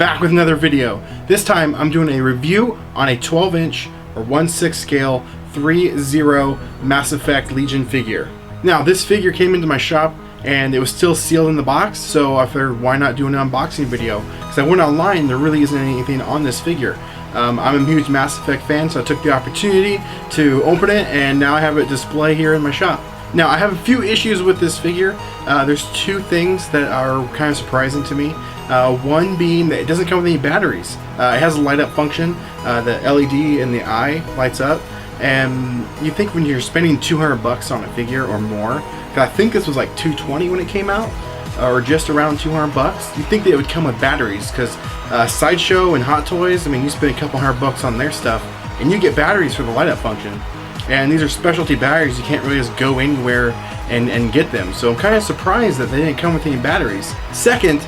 back with another video. This time I'm doing a review on a 12-inch or 1/6 scale 3-0 Mass Effect Legion figure. Now this figure came into my shop and it was still sealed in the box, so I figured why not do an unboxing video, because I went online, there really isn't anything on this figure. I'm a huge Mass Effect fan, so I took the opportunity to open it, and now I have it display here in my shop. Now I have a few issues with this figure. There's two things that are kind of surprising to me. One being that it doesn't come with any batteries. It has a light up function. The LED in the eye lights up, and you think when you're spending 200 bucks on a figure or more, I think this was like 220 when it came out, or just around 200 bucks. You'd think that it would come with batteries, because Sideshow and Hot Toys, I mean, you spend a couple $100 on their stuff and you get batteries for the light up function. And these are specialty batteries, you can't really just go anywhere and get them. So I'm kind of surprised that they didn't come with any batteries. Second,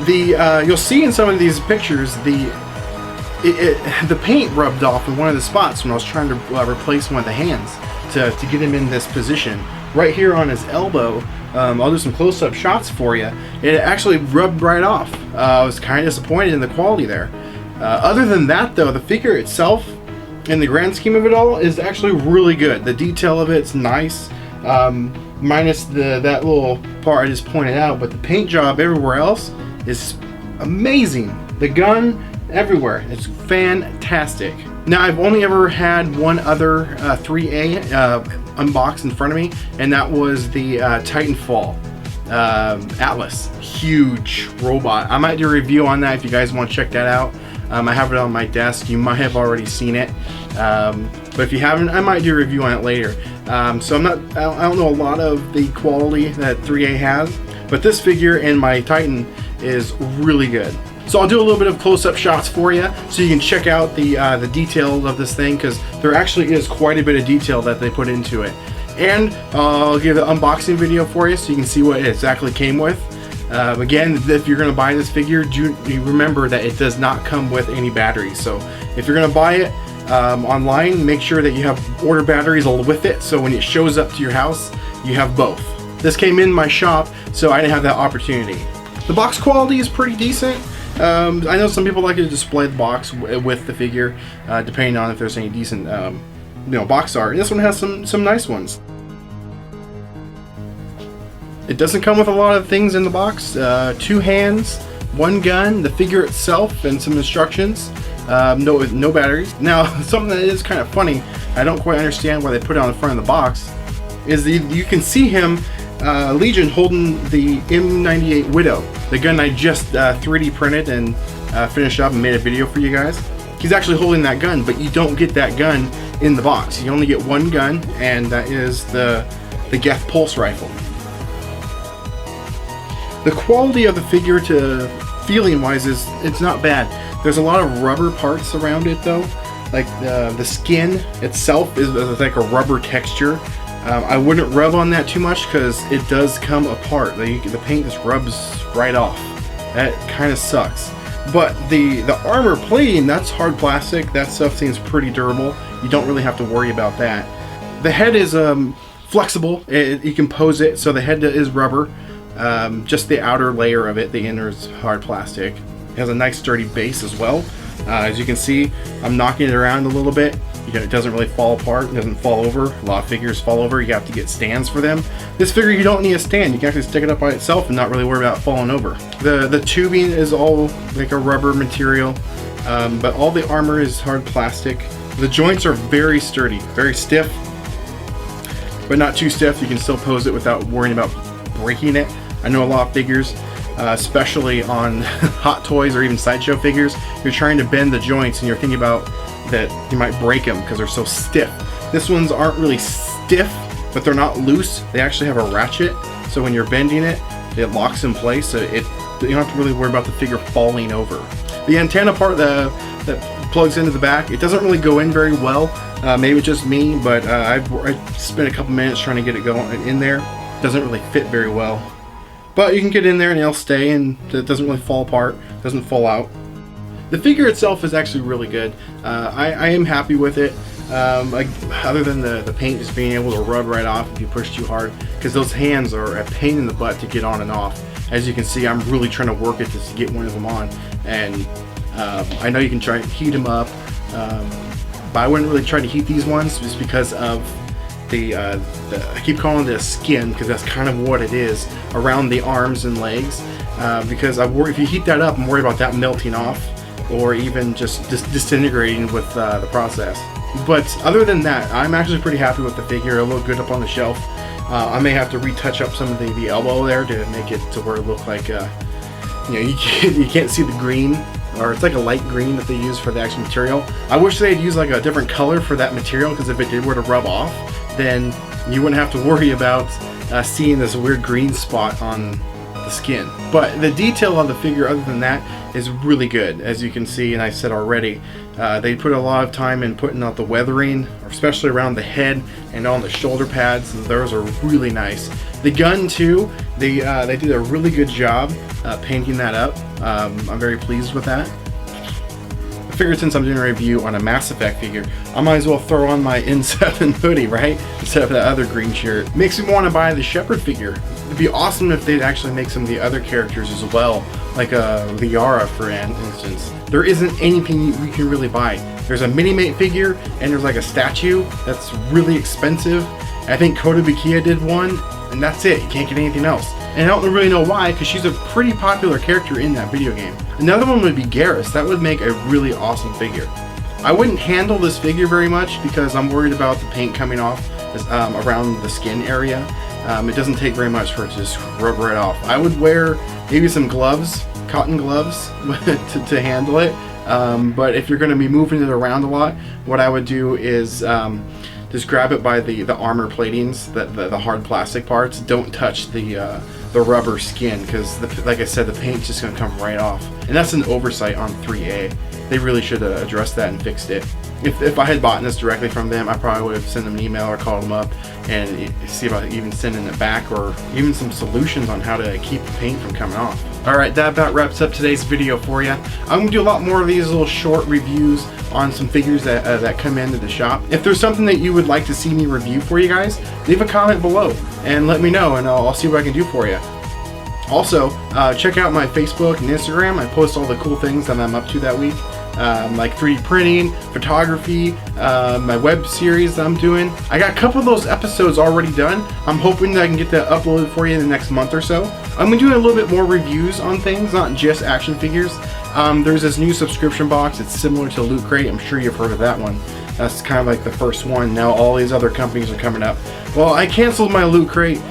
you'll see in some of these pictures the paint rubbed off in one of the spots when I was trying to replace one of the hands to get him in this position. Right here on his elbow, I'll do some close-up shots for you. It actually rubbed right off. I was kind of disappointed in the quality there. Other than that though, the figure itself, in the grand scheme of it all, is actually really good. The detail of it's nice, minus that little part I just pointed out, but the paint job everywhere else is amazing. The gun everywhere, it's fantastic. Now I've only ever had one other 3A unboxed in front of me, and that was the Titanfall Atlas. Huge robot. I might do a review on that if you guys want to check that out. I have it on my desk. You might have already seen it, but if you haven't, I might do a review on it later. So I don't know a lot of the quality that 3A has, but this figure and my Titan is really good. So I'll do a little bit of close-up shots for you so you can check out the details of this thing, because there actually is quite a bit of detail that they put into it. And I'll give the unboxing video for you so you can see what it exactly came with. Again, if you're going to buy this figure, do remember that it does not come with any batteries. So if you're going to buy it online, make sure that you have order batteries with it, so when it shows up to your house, you have both. This came in my shop, so I didn't have that opportunity. The box quality is pretty decent. I know some people like to display the box with the figure, depending on if there's any decent box art. And this one has some nice ones. It doesn't come with a lot of things in the box. 2 hands, 1 gun, the figure itself, and some instructions. No batteries. Now, something that is kind of funny, I don't quite understand why they put it on the front of the box, is you can see him, Legion, holding the M98 Widow, the gun I just 3D printed and finished up and made a video for you guys. He's actually holding that gun, but you don't get that gun in the box. You only get 1 gun, and that is the Geth Pulse Rifle. The quality of the figure, to feeling wise, it's not bad. There's a lot of rubber parts around it though, like the skin itself is like a rubber texture. I wouldn't rub on that too much because it does come apart. The paint just rubs right off. That kind of sucks. But the armor plating, that's hard plastic. That stuff seems pretty durable. You don't really have to worry about that. The head is flexible. You can pose it, so the head is rubber. Just the outer layer of it, the inner is hard plastic. It has a nice sturdy base as well. As you can see, I'm knocking it around a little bit. It doesn't really fall apart, it doesn't fall over. A lot of figures fall over, you have to get stands for them. This figure, you don't need a stand. You can actually stick it up by itself and not really worry about falling over. The tubing is all like a rubber material, but all the armor is hard plastic. The joints are very sturdy, very stiff, but not too stiff. You can still pose it without worrying about breaking it. I know a lot of figures, especially on Hot Toys or even Sideshow figures, you're trying to bend the joints and you're thinking about that you might break them because they're so stiff. This ones aren't really stiff, but they're not loose. They actually have a ratchet, so when you're bending it, it locks in place, so you don't have to really worry about the figure falling over. The antenna part that plugs into the back, it doesn't really go in very well. Maybe it's just me, but I spent a couple minutes trying to get it going in there. It doesn't really fit very well. But you can get in there and it'll stay, and it doesn't really fall apart, doesn't fall out. The figure itself is actually really good. I am happy with it. Other than the paint just being able to rub right off if you push too hard, because those hands are a pain in the butt to get on and off. As you can see, I'm really trying to work it to get one of them on, and I know you can try to heat them up, but I wouldn't really try to heat these ones just because of the I keep calling it a skin, because that's kind of what it is around the arms and legs, because I worry if you heat that up, I'm worried about that melting off or even just disintegrating with the process. But other than that, I'm actually pretty happy with the figure. It'll look good up on the shelf. I may have to retouch up some of the elbow there to make it to where it look like you can't see the green, or it's like a light green that they use for the actual material. I wish they'd use like a different color for that material, because if it were to rub off, then you wouldn't have to worry about seeing this weird green spot on the skin. But the detail on the figure, other than that, is really good. As you can see, and I said already, they put a lot of time in putting out the weathering, especially around the head and on the shoulder pads. Those are really nice. The gun too, they did a really good job painting that up. I'm very pleased with that. I figured since I'm doing a review on a Mass Effect figure, I might as well throw on my N7 hoodie, right? Instead of that other green shirt. Makes me want to buy the Shepard figure. It'd be awesome if they'd actually make some of the other characters as well, like the Yara, for instance. There isn't anything you can really buy. There's a Minimate figure, and there's like a statue that's really expensive. I think Kotobukiya did one, and that's it. You can't get anything else. And I don't really know why, because she's a pretty popular character in that video game. Another one would be Garrus. That would make a really awesome figure. I wouldn't handle this figure very much because I'm worried about the paint coming off around the skin area. It doesn't take very much for it to just rub right off. I would wear maybe some gloves, cotton gloves, to handle it. But if you're going to be moving it around a lot, what I would do is just grab it by the armor platings, the hard plastic parts. Don't touch the rubber skin, because like I said, the paint's just going to come right off. And that's an oversight on 3A. They really should have addressed that and fixed it. If I had bought this directly from them, I probably would have sent them an email or called them up and see about even sending it back, or even some solutions on how to keep the paint from coming off. Alright, that about wraps up today's video for you. I'm going to do a lot more of these little short reviews on some figures that come into the shop. If there's something that you would like to see me review for you guys, leave a comment below and let me know, and I'll see what I can do for you. Also, check out my Facebook and Instagram. I post all the cool things that I'm up to that week. Like 3D printing, photography, my web series that I'm doing. I got a couple of those episodes already done. I'm hoping that I can get that uploaded for you in the next month or so. I'm going to do a little bit more reviews on things, not just action figures. There's this new subscription box. It's similar to Loot Crate. I'm sure you've heard of that one. That's kind of like the first one. Now all these other companies are coming up. Well, I canceled my Loot Crate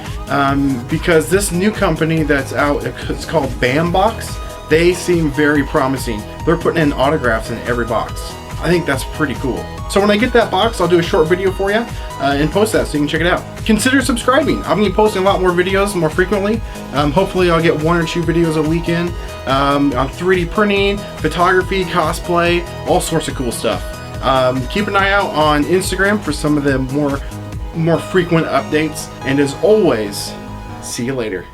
because this new company that's out, it's called Bambox. They seem very promising. They're putting in autographs in every box. I think that's pretty cool. So when I get that box, I'll do a short video for you and post that so you can check it out. Consider subscribing. I'm going to be posting a lot more videos more frequently. Hopefully I'll get 1 or 2 videos a weekend on 3D printing, photography, cosplay, all sorts of cool stuff. Keep an eye out on Instagram for some of the more frequent updates. And as always, see you later.